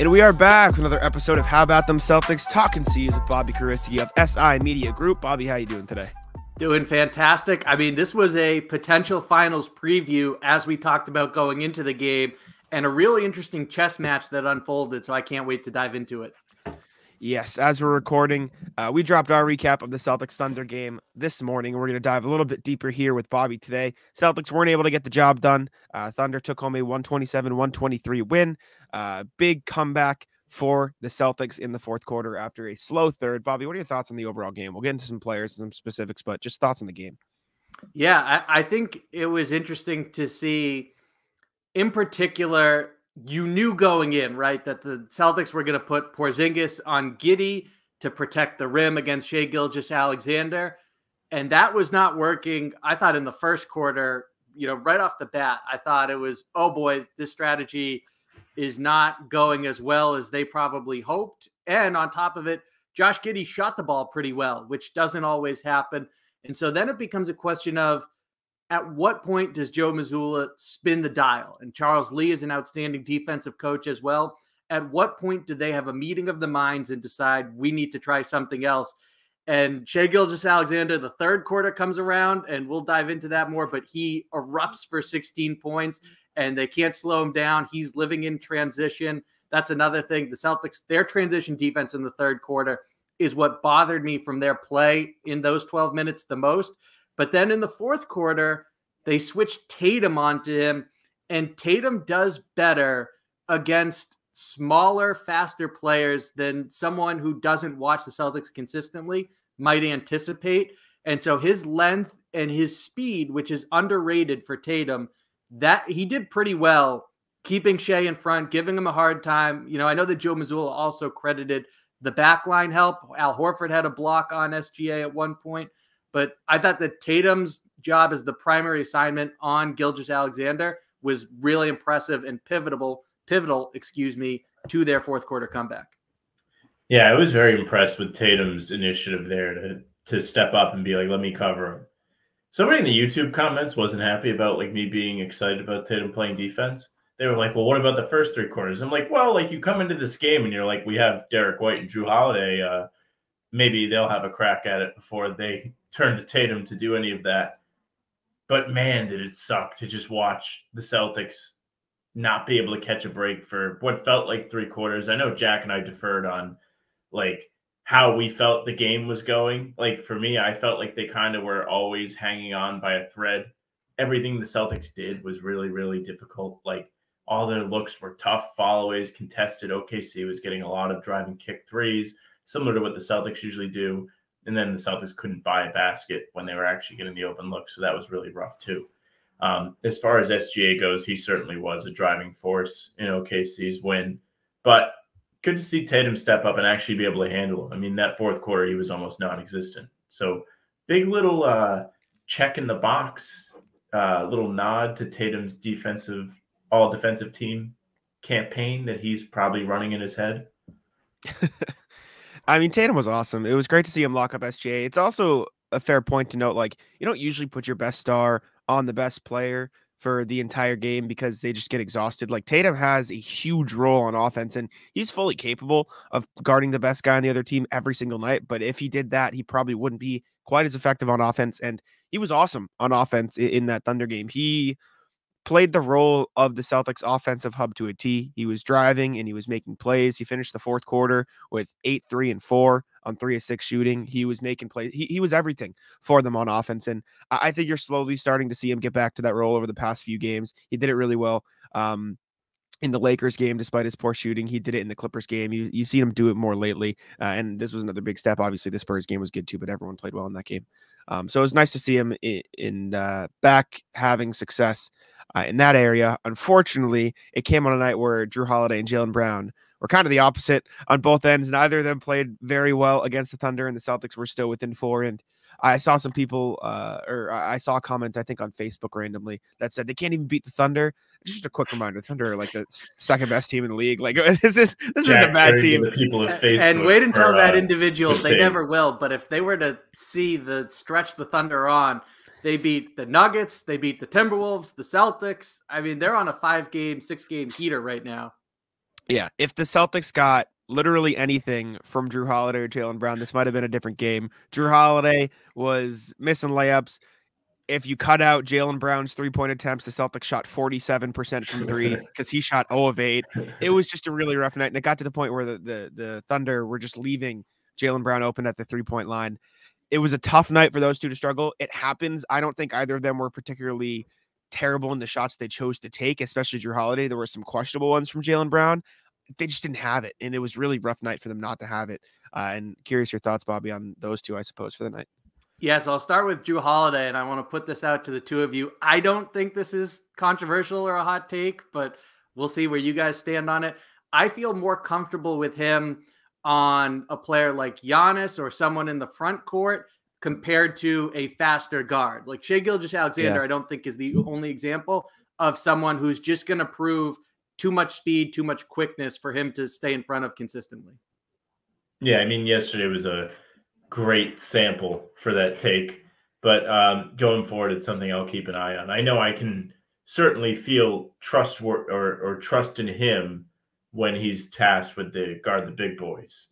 And we are back with another episode of How About Them Celtics, talking C's with Bobby Karitsky of SI Media Group. Bobby, how you doing today? Doing fantastic. I mean, this was a potential finals preview as we talked about going into the game, and a really interesting chess match that unfolded, so I can't wait to dive into it. Yes, as we're recording, we dropped our recap of the Celtics Thunder game this morning. We're going to dive a little bit deeper here with Bobby today. Celtics weren't able to get the job done. Thunder took home a 127-123 win. Big comeback for the Celtics in the fourth quarter after a slow third. Bobby, what are your thoughts on the overall game? We'll get into some players and some specifics, but just thoughts on the game. Yeah, I think it was interesting to see, in particular, you knew going in, right, that the Celtics were going to put Porzingis on Giddey to protect the rim against Shai Gilgeous-Alexander, and that was not working. I thought in the first quarter, right off the bat, I thought it was, oh boy, this strategy is not going as well as they probably hoped. And on top of it, Josh Giddey shot the ball pretty well, which doesn't always happen. And so then it becomes a question of, at what point does Joe Mazzulla spin the dial? And Charles Lee is an outstanding defensive coach as well. At what point do they have a meeting of the minds and decide we need to try something else? And Shai Gilgeous-Alexander, the third quarter comes around, and we'll dive into that more, but he erupts for 16 points, and they can't slow him down. He's living in transition. That's another thing. The Celtics, their transition defense in the third quarter is what bothered me from their play in those 12 minutes the most. But then in the fourth quarter, they switched Tatum onto him, and Tatum does better against smaller, faster players than someone who doesn't watch the Celtics consistently might anticipate. And so his length and his speed, which is underrated for Tatum, that he did pretty well, keeping Shai in front, giving him a hard time. I know that Joe Mazzulla also credited the backline help. Al Horford had a block on SGA at one point. But I thought that Tatum's job as the primary assignment on Gilgeous-Alexander was really impressive and pivotal, to their fourth quarter comeback. Yeah, I was very impressed with Tatum's initiative there to step up and be like, let me cover him. Somebody in the YouTube comments wasn't happy about me being excited about Tatum playing defense. They were like, well, what about the first three quarters? I'm like, well, you come into this game and you're like, we have Derek White and Jrue Holiday. Maybe they'll have a crack at it before they turn to Tatum to do any of that. But man, did it suck to just watch the Celtics not be able to catch a break for what felt like three quarters. I know Jack and I deferred on how we felt the game was going. For me, I felt like they kind of were always hanging on by a thread. Everything the Celtics did was really, really difficult. All their looks were tough, followaways, contested. OKC was getting a lot of driving kick threes, similar to what the Celtics usually do. And then the Celtics couldn't buy a basket when they were actually getting the open look. So that was really rough too. As far as SGA goes, he certainly was a driving force in OKC's win. But good to see Tatum step up and actually be able to handle him. I mean, that fourth quarter, he was almost non-existent. So big little check in the box, little nod to Tatum's all-defensive team campaign that he's probably running in his head. I mean, Tatum was awesome. It was great to see him lock up SGA. It's also a fair point to note, you don't usually put your best star on the best player for the entire game because they just get exhausted. Tatum has a huge role on offense, and he's fully capable of guarding the best guy on the other team every single night. But if he did that, he probably wouldn't be quite as effective on offense. And he was awesome on offense in that Thunder game. He played the role of the Celtics offensive hub to a T. He was driving and he was making plays. He finished the fourth quarter with 8, 3, and 4 on 3 of 6 shooting. He was making plays. He was everything for them on offense. And I think you're slowly starting to see him get back to that role over the past few games. He did it really well in the Lakers game, despite his poor shooting. He did it in the Clippers game. You've seen him do it more lately. And this was another big step. Obviously, the Spurs game was good too, but everyone played well in that game. So it was nice to see him in back having success in that area. Unfortunately, it came on a night where Jrue Holiday and Jaylen Brown were kind of the opposite on both ends. Neither of them played very well against the Thunder, and the Celtics were still within 4. And I saw some people, or I saw a comment, I think on Facebook randomly, that said they can't even beat the Thunder. Just a quick reminder: Thunder are the second best team in the league. This isn't a bad team. And wait until that individual. They never will. But if they were to see the stretch the Thunder on, they beat the Nuggets, they beat the Timberwolves, the Celtics. I mean, they're on a 5-game, 6-game heater right now. Yeah, if the Celtics got literally anything from Jrue Holiday or Jaylen Brown, this might have been a different game. Jrue Holiday was missing layups. If you cut out Jaylen Brown's three-point attempts, the Celtics shot 47% from three because he shot 0 of 8. It was just a really rough night, and it got to the point where the Thunder were just leaving Jaylen Brown open at the three-point line. It was a tough night for those two to struggle. It happens. I don't think either of them were particularly terrible in the shots they chose to take, especially Jrue Holiday. There were some questionable ones from Jaylen Brown. They just didn't have it, and it was really rough night for them not to have it. And curious your thoughts, Bobby, on those two, I suppose, for the night. Yes, I'll start with Jrue Holiday, and I want to put this out to the two of you. I don't think this is controversial or a hot take, but we'll see where you guys stand on it. I feel more comfortable with him on a player like Giannis or someone in the front court compared to a faster guard. Like Shai Gilgeous-Alexander, I don't think is the only example of someone who's just going to prove too much speed, too much quickness for him to stay in front of consistently. Yeah, I mean, yesterday was a great sample for that take, but going forward, it's something I'll keep an eye on. I know I can certainly feel trustworthy or trust in him when he's tasked with the guard the big boys,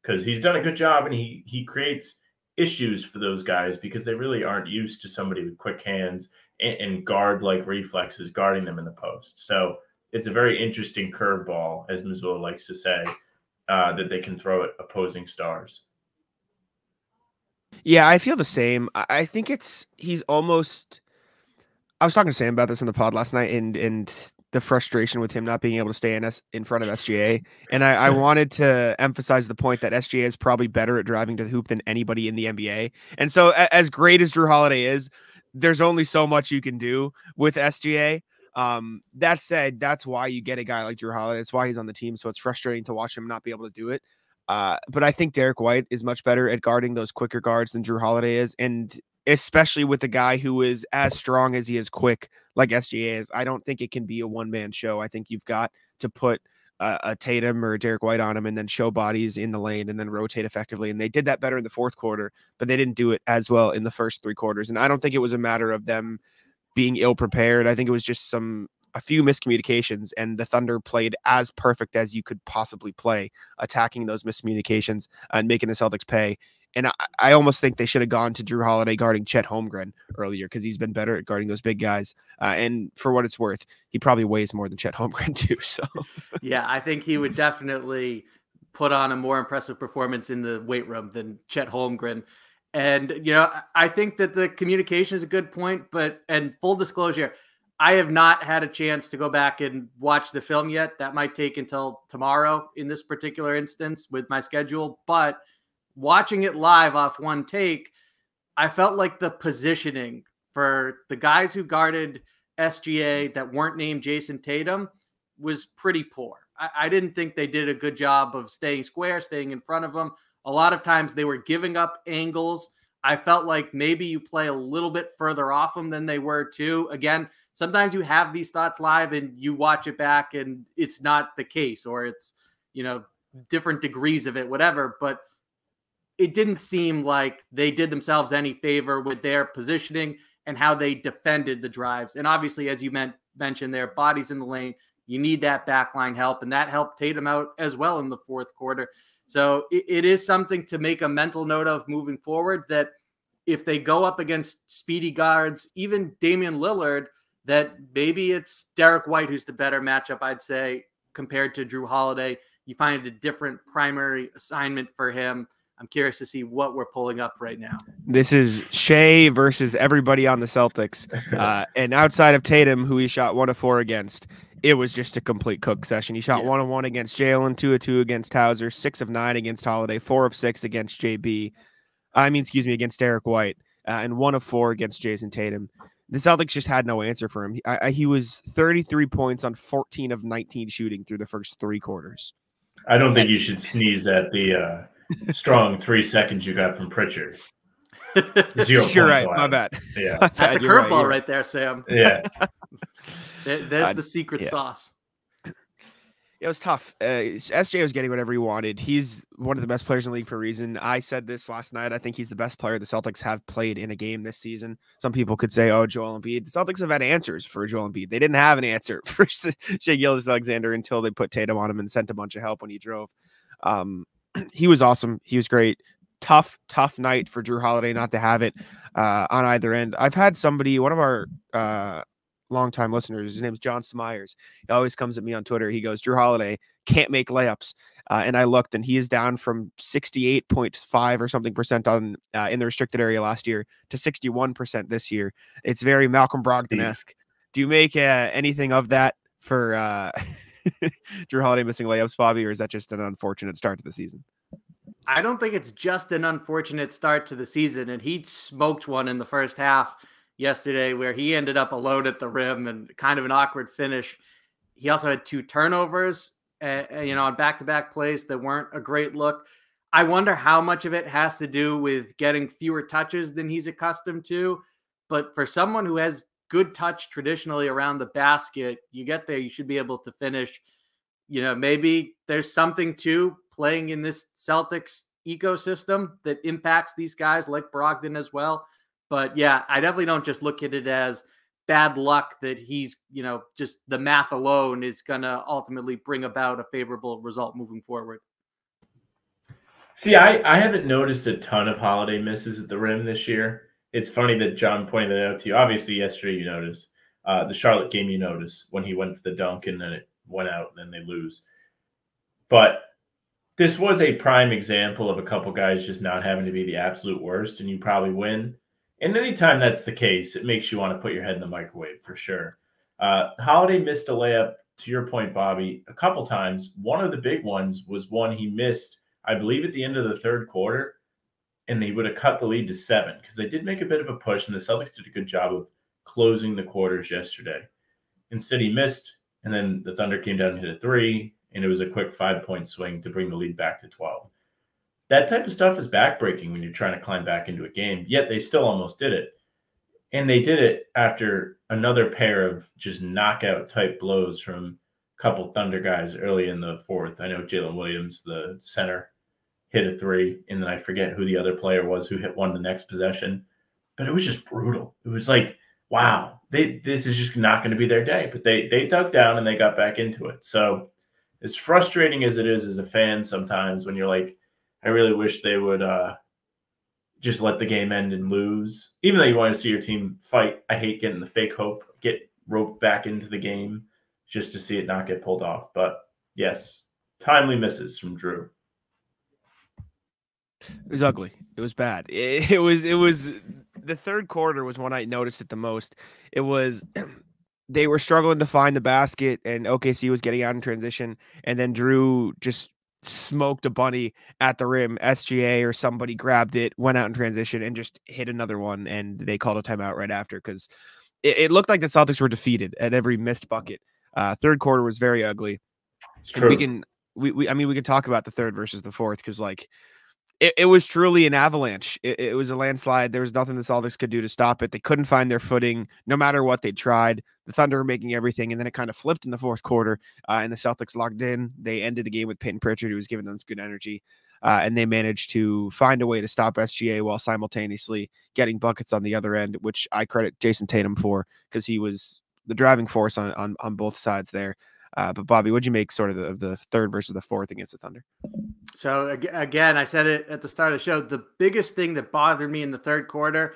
because he's done a good job, and he creates issues for those guys because they really aren't used to somebody with quick hands and guard-like reflexes guarding them in the post. So it's a very interesting curveball, as Missoula likes to say, that they can throw at opposing stars. Yeah, I feel the same. I think he's almost. I was talking to Sam about this in the pod last night, and the frustration with him not being able to stay in front of SGA. And I wanted to emphasize the point that SGA is probably better at driving to the hoop than anybody in the NBA. And so, as great as Jrue Holiday is, there's only so much you can do with SGA. That said, that's why you get a guy like Jrue Holiday. That's why he's on the team. So it's frustrating to watch him not be able to do it. But I think Derek White is much better at guarding those quicker guards than Jrue Holiday is. And especially with a guy who is as strong as he is quick, like SGA is, I don't think it can be a one-man show. I think you've got to put a Tatum or a Derek White on him and then show bodies in the lane and then rotate effectively. And they did that better in the fourth quarter, but they didn't do it as well in the first three quarters. And I don't think it was a matter of them being ill-prepared. I think it was just a few miscommunications, and the Thunder played as perfect as you could possibly play, attacking those miscommunications and making the Celtics pay. And I almost think they should have gone to Jrue Holiday guarding Chet Holmgren earlier, because he's been better at guarding those big guys. And for what it's worth, he probably weighs more than Chet Holmgren too. So yeah, I think he would definitely put on a more impressive performance in the weight room than Chet Holmgren. And, you know, I think that the communication is a good point, and full disclosure, I have not had a chance to go back and watch the film yet. That might take until tomorrow in this particular instance with my schedule. But watching it live off one take, I felt like the positioning for the guys who guarded SGA that weren't named Jayson Tatum was pretty poor. I didn't think they did a good job of staying square, staying in front of them. A lot of times they were giving up angles. I felt like maybe you play a little bit further off them than they were too. Again, sometimes you have these thoughts live and you watch it back and it's not the case, or it's, you know, different degrees of it, whatever. But it didn't seem like they did themselves any favor with their positioning and how they defended the drives. And obviously, as you mentioned, their bodies in the lane, you need that backline help, and that helped Tatum out as well in the fourth quarter. So it is something to make a mental note of moving forward, that if they go up against speedy guards, even Damian Lillard, that maybe it's Derek White who's the better matchup, I'd say, compared to Jrue Holiday. You find a different primary assignment for him. I'm curious to see what we're pulling up right now. This is Shai versus everybody on the Celtics. And outside of Tatum, who he shot 1 of 4 against, it was just a complete cook session. He shot 1 of 1 against Jaylen, 2 of 2 against Hauser, 6 of 9 against Holiday, 4 of 6 against against Derek White, and 1 of 4 against Jayson Tatum. The Celtics just had no answer for him. He was 33 points on 14 of 19 shooting through the first 3 quarters. I don't think you should sneeze at the strong 3 seconds you got from Pritchard. 0 You're right. My bad. Yeah, that's a curveball right there, Sam. Yeah. There's the secret sauce. It was tough. SJ was getting whatever he wanted. He's one of the best players in the league for a reason. I said this last night. I think he's the best player the Celtics have played in a game this season. Some people could say, oh, Joel Embiid. The Celtics have had answers for Joel Embiid. They didn't have an answer for Shai Gilgeous-Alexander until they put Tatum on him and sent a bunch of help when he drove. He was awesome. He was great. Tough night for Jrue Holiday not to have it on either end. I've had somebody, one of our longtime listeners, his name's John Smyers. He always comes at me on Twitter. He goes, Jrue Holiday can't make layups. And I looked, and he is down from 68.5 or something percent on in the restricted area last year to 61% this year. It's very Malcolm Brogdon-esque. Do you make anything of that for Jrue Holiday missing layups, Bobby, or is that just an unfortunate start to the season? I don't think it's just an unfortunate start to the season, and he smoked one in the first half yesterday where he ended up alone at the rim and kind of an awkward finish. He also had 2 turnovers, on back-to-back plays that weren't a great look. I wonder how much of it has to do with getting fewer touches than he's accustomed to. But for someone who has good touch traditionally around the basket, you get there, you should be able to finish. Maybe there's something to playing in this Celtics ecosystem that impacts these guys like Brogdon as well. But yeah, I definitely don't just look at it as bad luck that he's, just the math alone is going to ultimately bring about a favorable result moving forward. See, I haven't noticed a ton of Holiday misses at the rim this year. It's funny that John pointed that out to you. Obviously, yesterday you noticed. The Charlotte game you noticed when he went for the dunk and then it went out and then they lose. But this was a prime example of a couple guys just not having to be the absolute worst, and you probably win. And anytime that's the case, it makes you want to put your head in the microwave for sure. Holiday missed a layup, to your point, Bobby, a couple times. One of the big ones was one he missed, I believe, at the end of the third quarter, and they would have cut the lead to 7 because they did make a bit of a push, and the Celtics did a good job of closing the quarters yesterday. Instead, he missed, and then the Thunder came down and hit a 3, and it was a quick 5-point swing to bring the lead back to 12. That type of stuff is backbreaking when you're trying to climb back into a game, yet they still almost did it. And they did it after another pair of just knockout type blows from a couple Thunder guys early in the fourth. I know Jalen Williams, the center, hit a 3, and then I forget who the other player was who hit one the next possession. But it was just brutal. It was like, wow, this is just not going to be their day. But they dug down and they got back into it. So as frustrating as it is as a fan sometimes when you're like, I really wish they would just let the game end and lose. Even though you want to see your team fight, I hate getting the fake hope, get roped back into the game just to see it not get pulled off. But yes, timely misses from Jrue. It was ugly. It was bad. It was the third quarter was when I noticed it the most. It was they were struggling to find the basket, and OKC was getting out in transition, and then Jrue just smoked a bunny at the rim. SGA or somebody grabbed it, went out in transition, and just hit another one, and they called a timeout right after because it looked like the Celtics were defeated at every missed bucket. Third quarter was very ugly. It's true. We can talk about the third versus the fourth because it was truly an avalanche. It was a landslide. There was nothing the Celtics could do to stop it. They couldn't find their footing no matter what they tried. The Thunder were making everything, and then it kind of flipped in the fourth quarter, and the Celtics locked in. They ended the game with Peyton Pritchard, who was giving them good energy, and they managed to find a way to stop SGA while simultaneously getting buckets on the other end, which I credit Jayson Tatum for because he was the driving force on both sides there. But Bobby, what'd you make sort of the third versus the fourth against the Thunder? So again, I said it at the start of the show, the biggest thing that bothered me in the third quarter,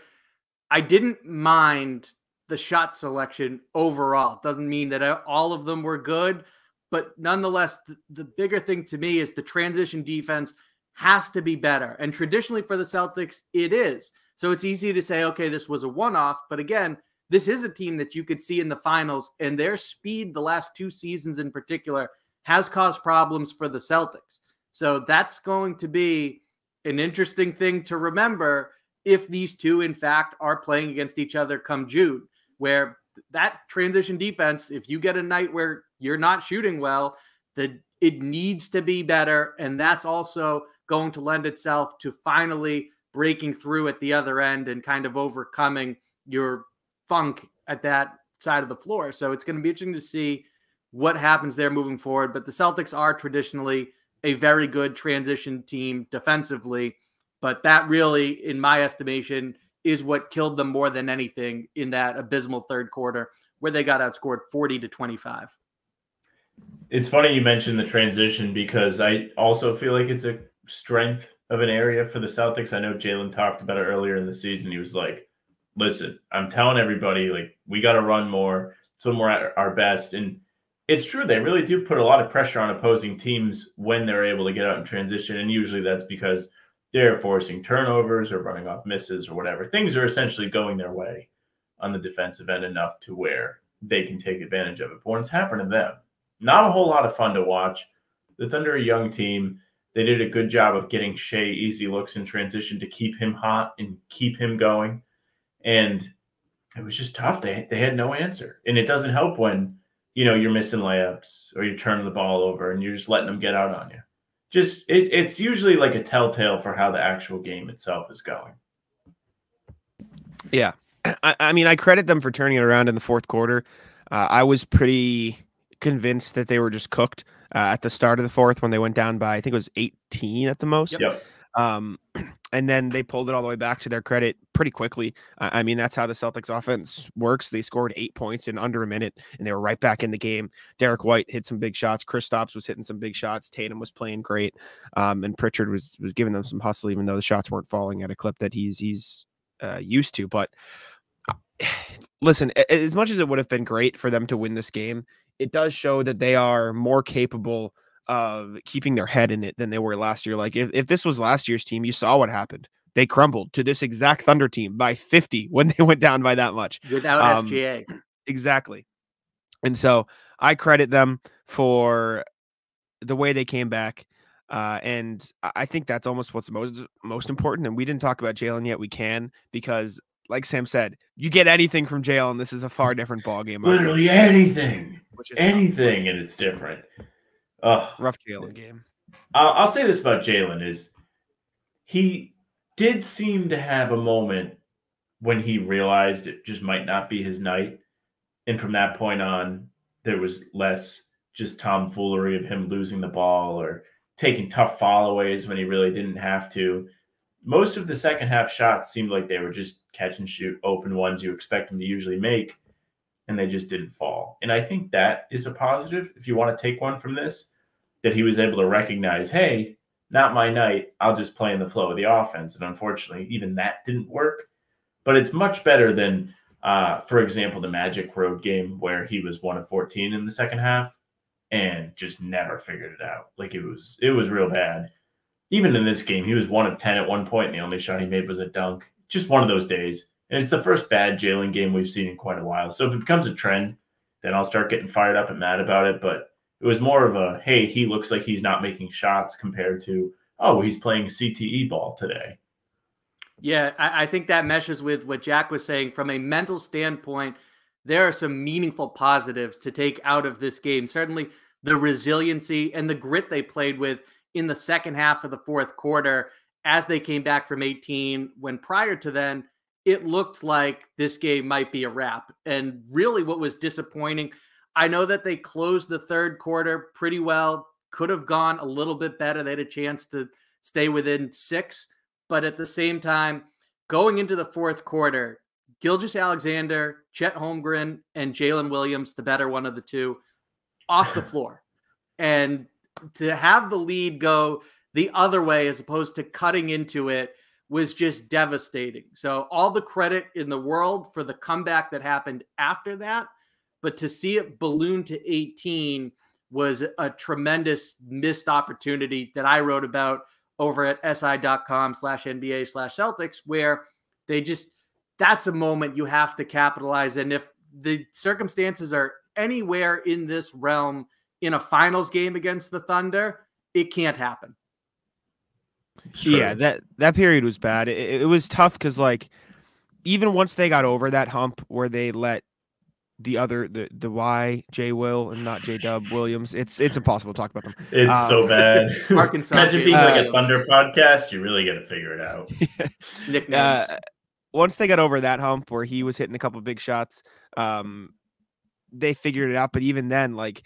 I didn't mind the shot selection overall. It doesn't mean that all of them were good, but nonetheless, the bigger thing to me is the transition defense has to be better. And traditionally for the Celtics, it is. So it's easy to say, okay, this was a one-off. But again, this is a team that you could see in the finals, and their speed the last 2 seasons in particular has caused problems for the Celtics. So that's going to be an interesting thing to remember if these two, in fact, are playing against each other come June, where that transition defense, if you get a night where you're not shooting well, it needs to be better. And that's also going to lend itself to finally breaking through at the other end and kind of overcoming your funk at that side of the floor. So it's going to be interesting to see what happens there moving forward. But the Celtics are traditionally a very good transition team defensively. But that really, in my estimation, is what killed them more than anything in that abysmal third quarter where they got outscored 40-25. It's funny you mentioned the transition because I also feel like it's a strength of an area for the Celtics. I know Jaylen talked about it earlier in the season. He was like, listen, I'm telling everybody, like, we got to run more. It's when we're at our best. And it's true. They really do put a lot of pressure on opposing teams when they're able to get out in transition. And usually that's because they're forcing turnovers or running off misses or whatever. Things are essentially going their way on the defensive end enough to where they can take advantage of it. But when it's happened to them, not a whole lot of fun to watch. The Thunder are a young team. They did a good job of getting Shai easy looks in transition to keep him hot and keep him going. And it was just tough. They had no answer. And it doesn't help when, you know, you're missing layups or you're turning the ball over and you're just letting them get out on you. Just it's usually like a telltale for how the actual game itself is going. Yeah. I mean, I credit them for turning it around in the fourth quarter. I was pretty convinced that they were just cooked at the start of the fourth when they went down by, I think it was 18 at the most. Yep. And then they pulled it all the way back to their credit pretty quickly. I mean, that's how the Celtics offense works. They scored 8 points in under a minute, and they were right back in the game. Derek White hit some big shots. Kristaps was hitting some big shots. Tatum was playing great. And Pritchard was giving them some hustle, even though the shots weren't falling at a clip that he's used to. But listen, as much as it would have been great for them to win this game, it does show that they are more capable of keeping their head in it than they were last year. Like if this was last year's team, you saw what happened. They crumbled to this exact Thunder team by 50 when they went down by that much. Without SGA. Exactly. And so I credit them for the way they came back. And I think that's almost what's most important. And we didn't talk about Jaylen yet. We can, because like Sam said, you get anything from Jaylen, this is a far different ballgame. Literally anything. Anything, and it's different. Rough Jaylen game. I'll say this about Jaylen is he did seem to have a moment when he realized it just might not be his night. And from that point on, there was less just tomfoolery of him losing the ball or taking tough followaways when he really didn't have to. Most of the second half shots seemed like they were just catch and shoot, open ones you expect him to usually make, and they just didn't fall. And I think that is a positive if you want to take one from this, that he was able to recognize, hey, not my night. I'll just play in the flow of the offense. And unfortunately, even that didn't work. But it's much better than, for example, the Magic road game where he was 1 of 14 in the second half and just never figured it out. Like it was real bad. Even in this game, he was 1 of 10 at one point, and the only shot he made was a dunk. Just one of those days. And it's the first bad Jaylen game we've seen in quite a while. So if it becomes a trend, then I'll start getting fired up and mad about it. But it was more of a, hey, he looks like he's not making shots compared to, oh, he's playing CTE ball today. Yeah, I think that meshes with what Jack was saying. From a mental standpoint, there are some meaningful positives to take out of this game. Certainly the resiliency and the grit they played with in the second half of the fourth quarter as they came back from 18, when prior to then, it looked like this game might be a wrap. And really what was disappointing, I know that they closed the third quarter pretty well, could have gone a little bit better. They had a chance to stay within 6, but at the same time, going into the fourth quarter, Gilgeous-Alexander, Chet Holmgren, and Jalen Williams, the better one of the two, off the floor. And to have the lead go the other way as opposed to cutting into it was just devastating. So all the credit in the world for the comeback that happened after that, but to see it balloon to 18 was a tremendous missed opportunity that I wrote about over at si.com/NBA/Celtics, where they just, that's a moment you have to capitalize. And if the circumstances are anywhere in this realm in a finals game against the Thunder, it can't happen. Sure. Yeah, that period was bad. It was tough because, like, even once they got over that hump where they let the Y, J Will, and not J Dub Williams, it's impossible to talk about them. It's so bad. Arkansas. Imagine being like a Thunder podcast. You really got to figure it out. Nicknames. Once they got over that hump where he was hitting a couple of big shots, they figured it out. But even then, like,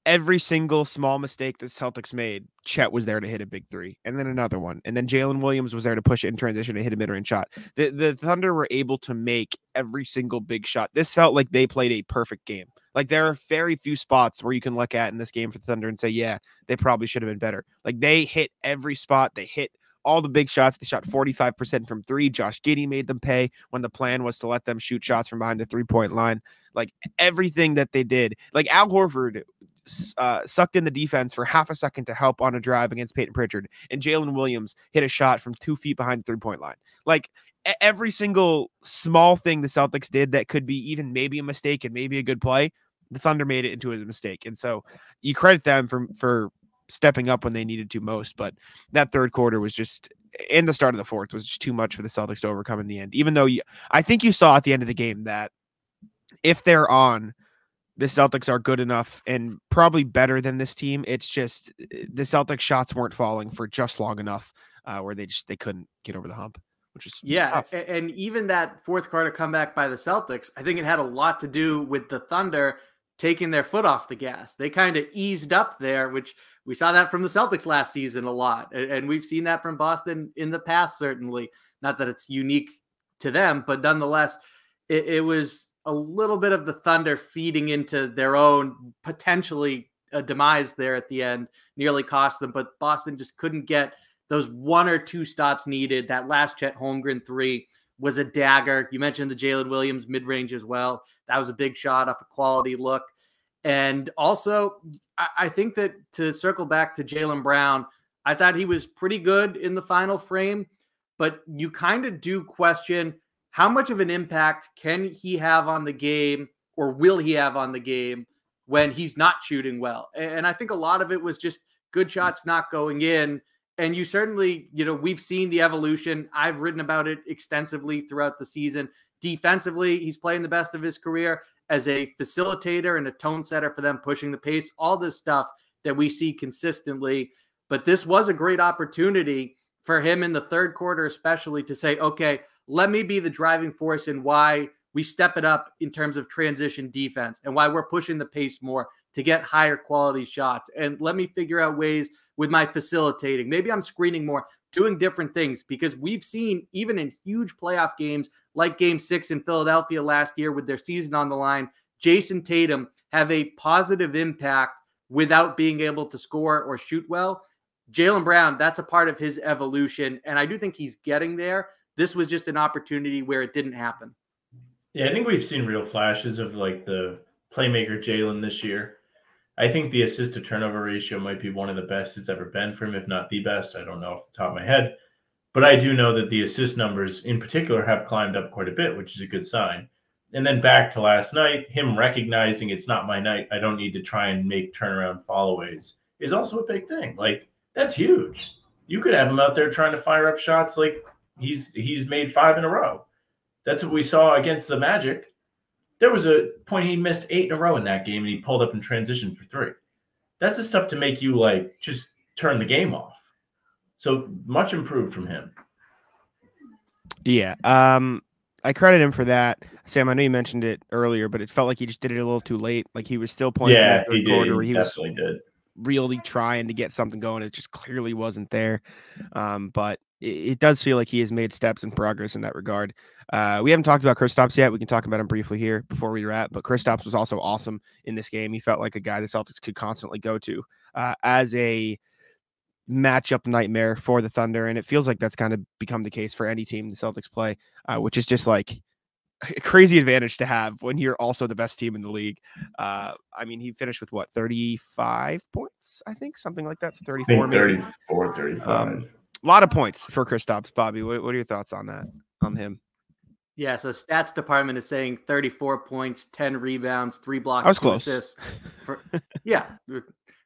every single small mistake the Celtics made, Chet was there to hit a big three, and then another one, and then Jalen Williams was there to push it in transition and hit a mid-range shot. The Thunder were able to make every single big shot. This felt like they played a perfect game. Like, there are very few spots where you can look at in this game for the Thunder and say, yeah, they probably should have been better. Like, they hit every spot. They hit all the big shots. They shot 45% from three. Josh Giddey made them pay when the plan was to let them shoot shots from behind the three-point line. Like, everything that they did. Like, Al Horford sucked in the defense for half a second to help on a drive against Peyton Pritchard, and Jalen Williams hit a shot from 2 feet behind the three-point line. Like, every single small thing the Celtics did that could be even maybe a mistake and maybe a good play, the Thunder made it into a mistake. And so you credit them for stepping up when they needed to most. But that third quarter was just, and the start of the fourth was just too much for the Celtics to overcome in the end. Even though I think you saw at the end of the game that if they're on, the Celtics are good enough and probably better than this team. It's just the Celtics shots weren't falling for just long enough where they couldn't get over the hump, which is tough. And even that fourth quarter comeback by the Celtics, I think it had a lot to do with the Thunder taking their foot off the gas. They kind of eased up there, which we saw that from the Celtics last season a lot. And we've seen that from Boston in the past, certainly. Not that it's unique to them, but nonetheless, it was a little bit of the Thunder feeding into their own potentially a demise there at the end, nearly cost them, but Boston just couldn't get those 1 or 2 stops needed. That last Chet Holmgren three was a dagger. You mentioned the Jalen Williams mid-range as well. That was a big shot off a quality look. And also, I think that to circle back to Jaylen Brown, I thought he was pretty good in the final frame, but you kind of do question how much of an impact can he have on the game, or will he have on the game when he's not shooting well? And I think a lot of it was just good shots not going in. And you certainly, we've seen the evolution. I've written about it extensively throughout the season. Defensively, he's playing the best of his career as a facilitator and a tone setter for them, pushing the pace, all this stuff that we see consistently. But this was a great opportunity for him in the third quarter, especially, to say, okay, let me be the driving force in why we step it up in terms of transition defense and why we're pushing the pace more to get higher quality shots. And let me figure out ways with my facilitating. Maybe I'm screening more, doing different things, because we've seen even in huge playoff games like Game 6 in Philadelphia last year with their season on the line, Jayson Tatum have a positive impact without being able to score or shoot well. Jaylen Brown, that's a part of his evolution, and I do think he's getting there. This was just an opportunity where it didn't happen. Yeah, I think we've seen real flashes of like the playmaker Jaylen this year. I think the assist to turnover ratio might be one of the best it's ever been for him, if not the best. I don't know off the top of my head, but I do know that the assist numbers in particular have climbed up quite a bit, which is a good sign. And then back to last night, him recognizing it's not my night, I don't need to try and make turnaround followaways, is also a big thing. Like, that's huge. You could have him out there trying to fire up shots like he's made 5 in a row. That's what we saw against the Magic. There was a point he missed 8 in a row in that game, and he pulled up in transition for 3. That's the stuff to make you like just turn the game off. So much improved from him. Yeah. I credit him for that. Sam, I know you mentioned it earlier, but it felt like he just did it a little too late. Like he was still playing. Yeah, he did. He definitely did. Really trying to get something going. It just clearly wasn't there. But it does feel like he has made steps and progress in that regard. We haven't talked about Kristaps yet. We can talk about him briefly here before we wrap. But Kristaps was also awesome in this game. He felt like a guy the Celtics could constantly go to as a matchup nightmare for the Thunder. And it feels like that's kind of become the case for any team the Celtics play, which is just like a crazy advantage to have when you're also the best team in the league. I mean, he finished with what, 35 points, I think, something like that. So 34, maybe. 34, 35. A lot of points for Kristaps. Bobby, what are your thoughts on that, on him? Yeah, so stats department is saying 34 points, 10 rebounds, 3 blocks, I was 2 close. assists. Yeah,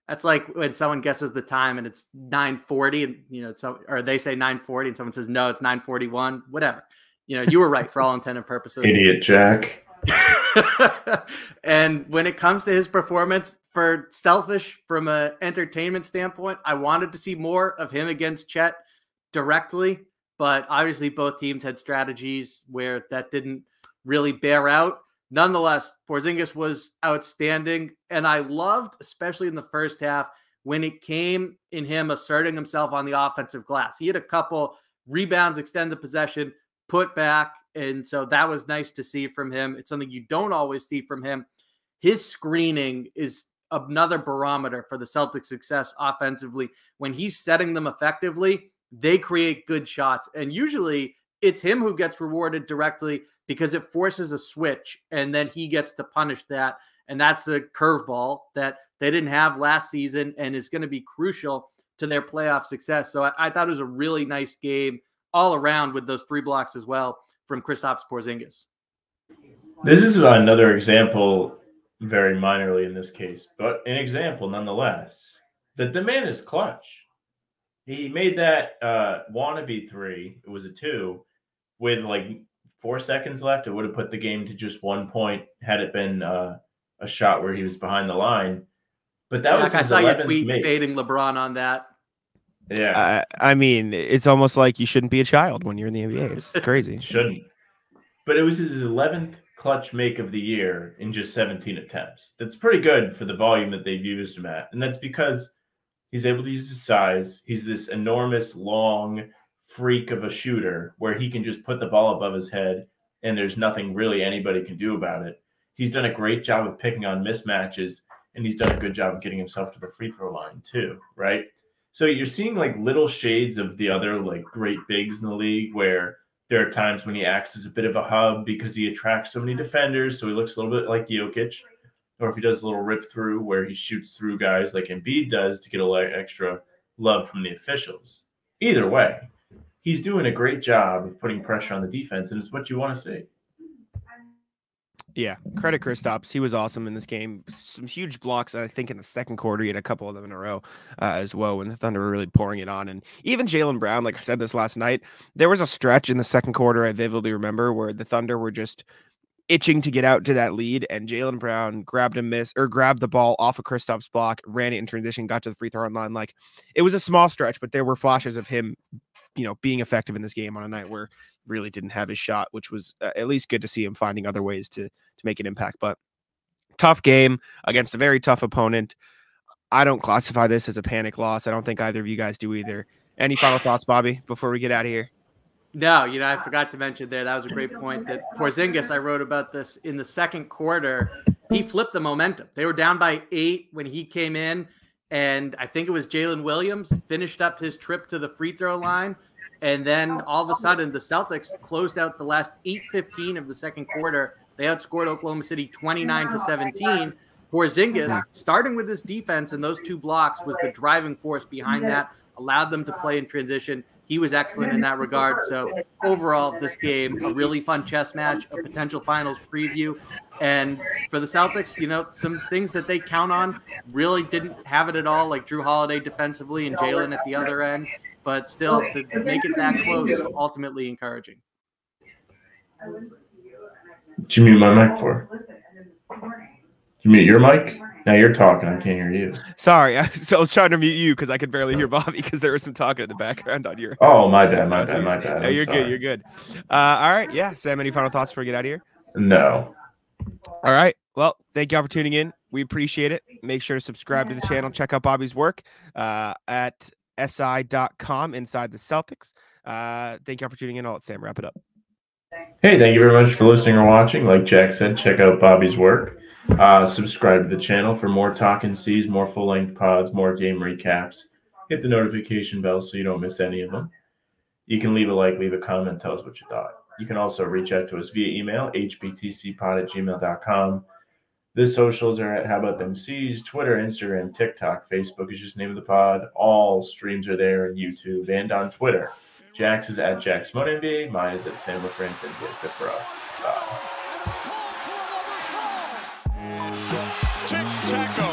that's like when someone guesses the time and it's 9:40, and or they say 9:40 and someone says no, it's 9:41. Whatever. You were right for all intent and purposes. Idiot Jack. And when it comes to his performance, from an entertainment standpoint, I wanted to see more of him against Chet directly, but obviously both teams had strategies where that didn't really bear out. nonetheless, Porzingis was outstanding. And I loved, especially in the first half, when it came in him asserting himself on the offensive glass. He had a couple rebounds, extend the possession, put back. And so that was nice to see from him. It's something you don't always see from him. His screening is another barometer for the Celtics' success offensively. When he's setting them effectively, they create good shots. And usually it's him who gets rewarded directly because it forces a switch, and then he gets to punish that. And that's a curveball that they didn't have last season and is going to be crucial to their playoff success. So I thought it was a really nice game all around with those 3 blocks as well from Kristaps Porzingis. This is another example, very minorly in this case, but an example nonetheless, that the man is clutch. He made that wannabe 3. It was a 2 with like 4 seconds left. It would have put the game to just 1 point had it been a shot where he was behind the line. But that was I his saw your 11th tweet make. fading LeBron on that. Yeah. I mean, it's almost like you shouldn't be a child when you're in the NBA. It's crazy. Shouldn't. But it was his 11th clutch make of the year in just 17 attempts. That's pretty good for the volume that they've used him at. And that's because he's able to use his size. He's this enormous, long freak of a shooter where he can just put the ball above his head and there's nothing really anybody can do about it. He's done a great job of picking on mismatches, and he's done a good job of getting himself to the free throw line too, right? So you're seeing like little shades of the other like great bigs in the league where there are times when he acts as a bit of a hub because he attracts so many defenders. So he looks a little bit like Jokic, or if he does a little rip through where he shoots through guys like Embiid does to get a little extra love from the officials. Either way, he's doing a great job of putting pressure on the defense, and it's what you want to see. Yeah, credit Kristaps. He was awesome in this game. Some huge blocks, I think, in the second quarter. He had a couple of them in a row as well when the Thunder were really pouring it on. And even Jaylen Brown, like I said this last night, there was a stretch in the second quarter I vividly remember where the Thunder were just itching to get out to that lead, and Jaylen Brown grabbed the ball off of Kristaps' block, ran it in transition, got to the free throw line. Like, it was a small stretch, but there were flashes of him, being effective in this game on a night where really didn't have his shot, which was at least good to see him finding other ways to make an impact. But tough game against a very tough opponent. I don't classify this as a panic loss. I don't think either of you guys do either. Any final thoughts, Bobby, before we get out of here? No, I forgot to mention there, that was a great point, that Porzingis, I wrote about this in the second quarter, he flipped the momentum. They were down by 8 when he came in, and I think it was Jalen Williams finished up his trip to the free throw line, and then all of a sudden the Celtics closed out the last 8:15 of the second quarter. They outscored Oklahoma City 29-17. Porzingis, starting with his defense and those 2 blocks, was the driving force behind that, allowed them to play in transition. He was excellent in that regard. So overall, this game, a really fun chess match, a potential finals preview. And for the Celtics, some things that they count on really didn't have it at all, like Jrue Holiday defensively and Jaylen at the other end. But still, to make it that close, ultimately encouraging. Did you mute my mic for? Did you mute your mic? Now you're talking. I can't hear you. Sorry. I was trying to mute you because I could barely hear Bobby because there was some talking in the background on your. Oh, my bad. My bad. Yeah, you're good. You're good. All right. Yeah. Sam, any final thoughts before we get out of here? No. All right. Well, thank y'all for tuning in. We appreciate it. Make sure to subscribe to the channel. Check out Bobby's work at si.com inside the Celtics. Thank y'all for tuning in. I'll let Sam wrap it up. Hey, thank you very much for listening or watching. Like Jack said, check out Bobby's work. Subscribe to the channel for more Talkin' C's, more full-length pods, more game recaps. Hit the notification bell so you don't miss any of them. You can leave a like, leave a comment, tell us what you thought. You can also reach out to us via email, hbtcpod@gmail.com. The socials are at How About Them C's, Twitter, Instagram, TikTok, Facebook is just the name of the pod. All streams are there on YouTube and on Twitter. Jax is at JaxModeNBA. Mine is at Sam LaFrance NBA. That's it for us. Bye. Tic-tac-toe.